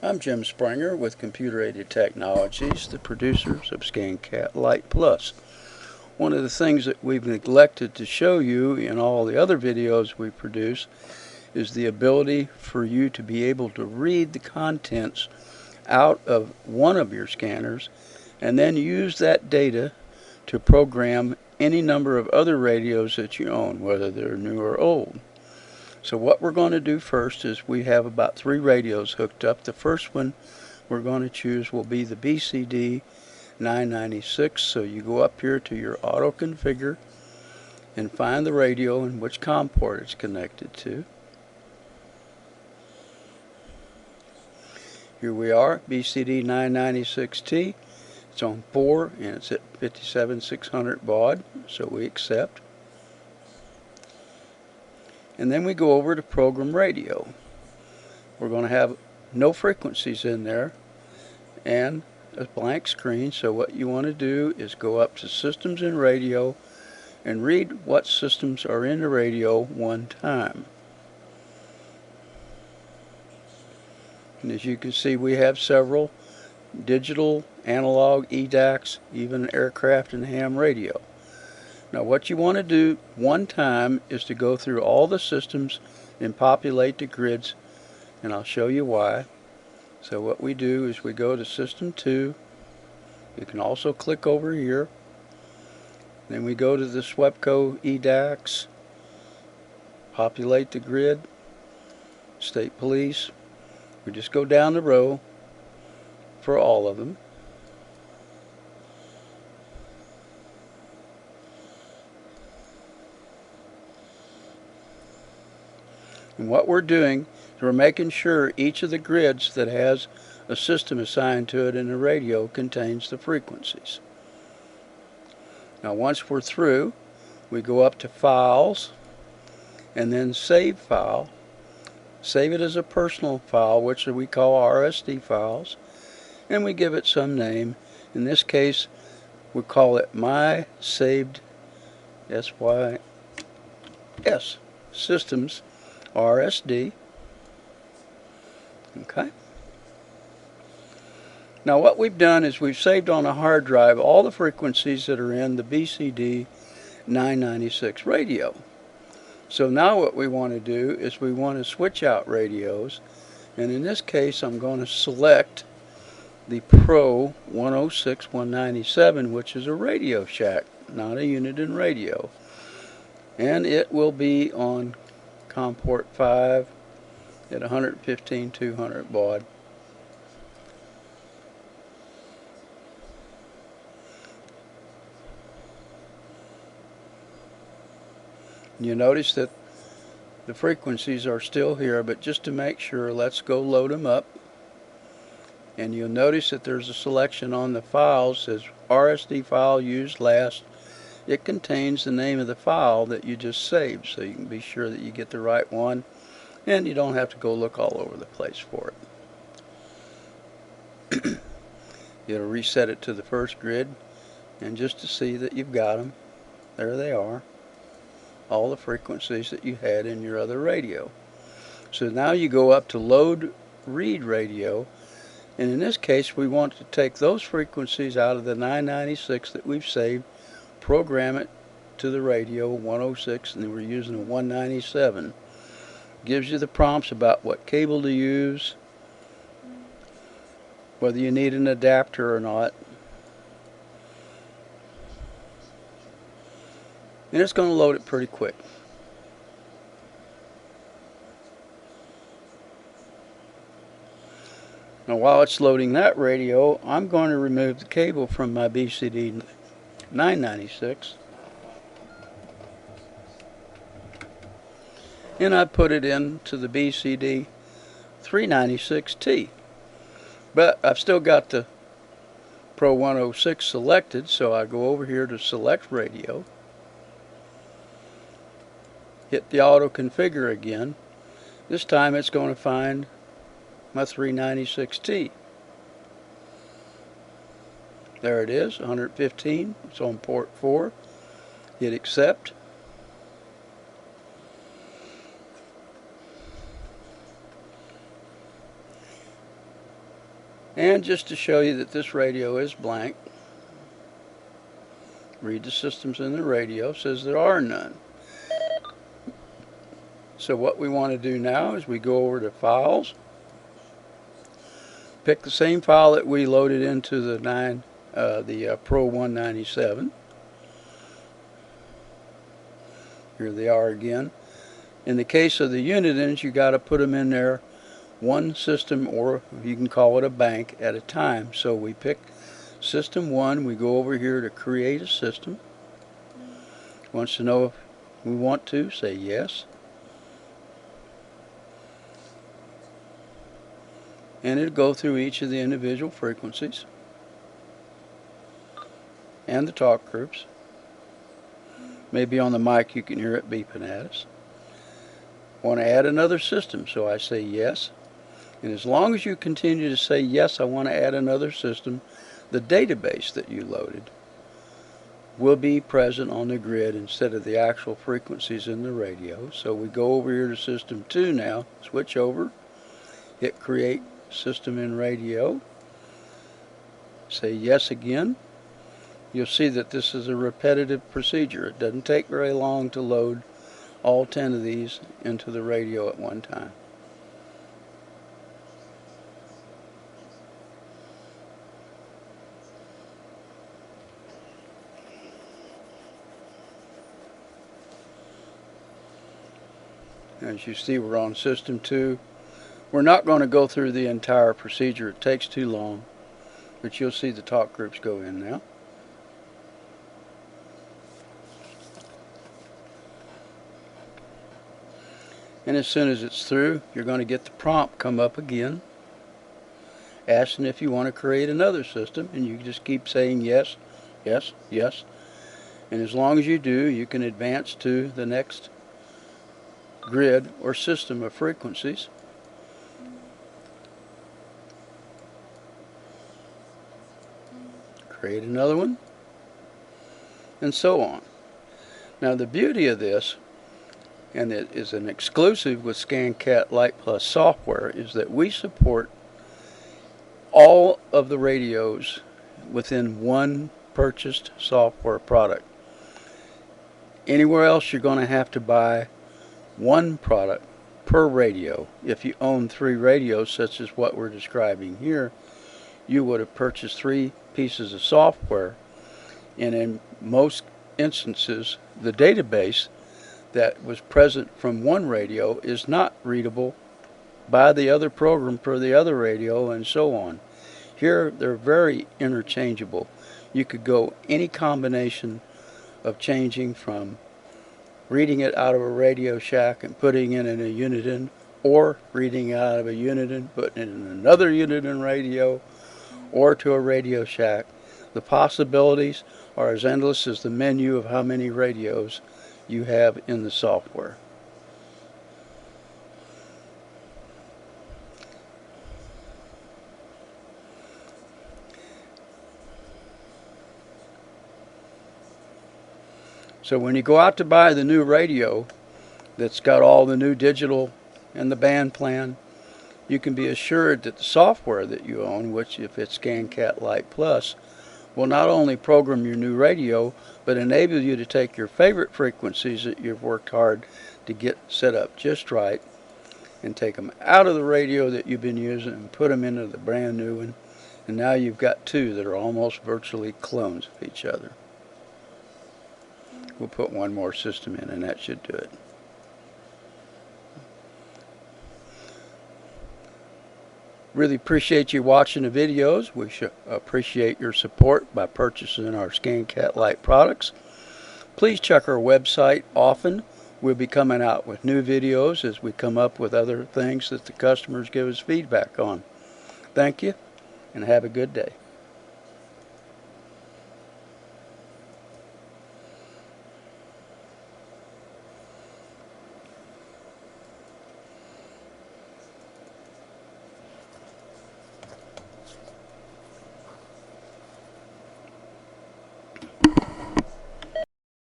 I'm Jim Springer with Computer-Aided Technologies, the producers of Scancat-Lite-Plus. One of the things that we've neglected to show you in all the other videos we produce is the ability for you to be able to read the contents out of one of your scanners and then use that data to program any number of other radios that you own, whether they're new or old. So what we're going to do first is we have about 3 radios hooked up. The first one we're going to choose will be the BCD 996. So you go up here to your auto configure and find the radio and which COM port it's connected to. Here we are, BCD 996T. It's on 4 and it's at 57,600 baud, so we accept. And then we go over to program radio. We're going to have no frequencies in there and a blank screen. So what you want to do is go up to systems and radio and read what systems are in the radio one time. And as you can see, we have several: digital, analog, EDAX, even an aircraft and ham radio. Now what you want to do one time is to go through all the systems and populate the grids, and I'll show you why. So what we do is we go to System 2. You can also click over here. Then we go to the SWEPCO EDAX, populate the grid, State Police. We just go down the row for all of them. And what we're doing is we're making sure each of the grids that has a system assigned to it in the radio contains the frequencies. Now once we're through, we go up to Files and then Save File. Save it as a personal file, which we call RSD files, and we give it some name. In this case, we call it My Saved SYS Systems RSD. Okay. Now what we've done is we've saved on a hard drive all the frequencies that are in the BCD 996 radio. So now what we want to do is we want to switch out radios, and in this case I'm going to select the Pro 106 197, which is a Radio Shack, not a Uniden radio, and it will be on COM port 5 at 115,200 baud. You notice that the frequencies are still here, but just to make sure, let's go load them up. And you'll notice that there's a selection on the files that says RSD file used last. It contains the name of the file that you just saved, so you can be sure that you get the right one, and you don't have to go look all over the place for it. You'll reset it to the first grid, and just to see that you've got them, there they are, all the frequencies that you had in your other radio. So now you go up to Load Read Radio, and in this case we want to take those frequencies out of the 996 that we've saved, program it to the radio 106, and we're using a 197. Gives you the prompts about what cable to use, whether you need an adapter or not, and it's going to load it pretty quick. Now while it's loading that radio, I'm going to remove the cable from my BCD 996, and I put it into the BCD 396T, but I've still got the Pro 106 selected, so I go over here to Select Radio, hit the auto configure again. This time it's going to find my 396T. There it is, 115. It's on port 4. Hit accept. And just to show you that this radio is blank, read the systems in the radio, says there are none. So what we want to do now is we go over to Files, pick the same file that we loaded into the Pro 197. Here they are again. In the case of the Unidens, you got to put them in there one system, or you can call it a bank, at a time. So we pick System 1, we go over here to Create a System. Wants to know if we want to, say yes. And it'll go through each of the individual frequencies and the talk groups. Maybe on the mic you can hear it beeping at us. Want to add another system, so I say yes. And as long as you continue to say yes, I want to add another system, the database that you loaded will be present on the grid instead of the actual frequencies in the radio. So we go over here to System 2 now, switch over, hit Create System in Radio, say yes again. You'll see that this is a repetitive procedure. It doesn't take very long to load all 10 of these into the radio at one time. As you see, we're on System 2. We're not going to go through the entire procedure. It takes too long. But you'll see the talk groups go in now. And as soon as it's through, you're going to get the prompt come up again, asking if you want to create another system, and you just keep saying yes, yes, yes. And as long as you do, you can advance to the next grid or system of frequencies. Create another one, and so on. Now the beauty of this, and it is an exclusive with Scancat-Lite-Plus software, is that we support all of the radios within one purchased software product. Anywhere else you're going to have to buy one product per radio. If you own 3 radios, such as what we're describing here, you would have purchased 3 pieces of software, and in most instances the database that was present from one radio is not readable by the other program for the other radio, and so on. Here they're very interchangeable. You could go any combination of changing from reading it out of a Radio Shack and putting it in a Uniden, or reading it out of a Uniden, putting it in another Uniden radio, or to a Radio Shack. The possibilities are as endless as the menu of how many radios you have in the software. So when you go out to buy the new radio that's got all the new digital and the band plan, you can be assured that the software that you own, which if it's Scancat-Lite-Plus, will not only program your new radio, but enable you to take your favorite frequencies that you've worked hard to get set up just right, and take them out of the radio that you've been using and put them into the brand new one. And now you've got 2 that are almost virtually clones of each other. We'll put one more system in, and that should do it. Really appreciate you watching the videos. We should appreciate your support by purchasing our Scancat-Lite products. Please check our website often. We'll be coming out with new videos as we come up with other things that the customers give us feedback on. Thank you, and have a good day.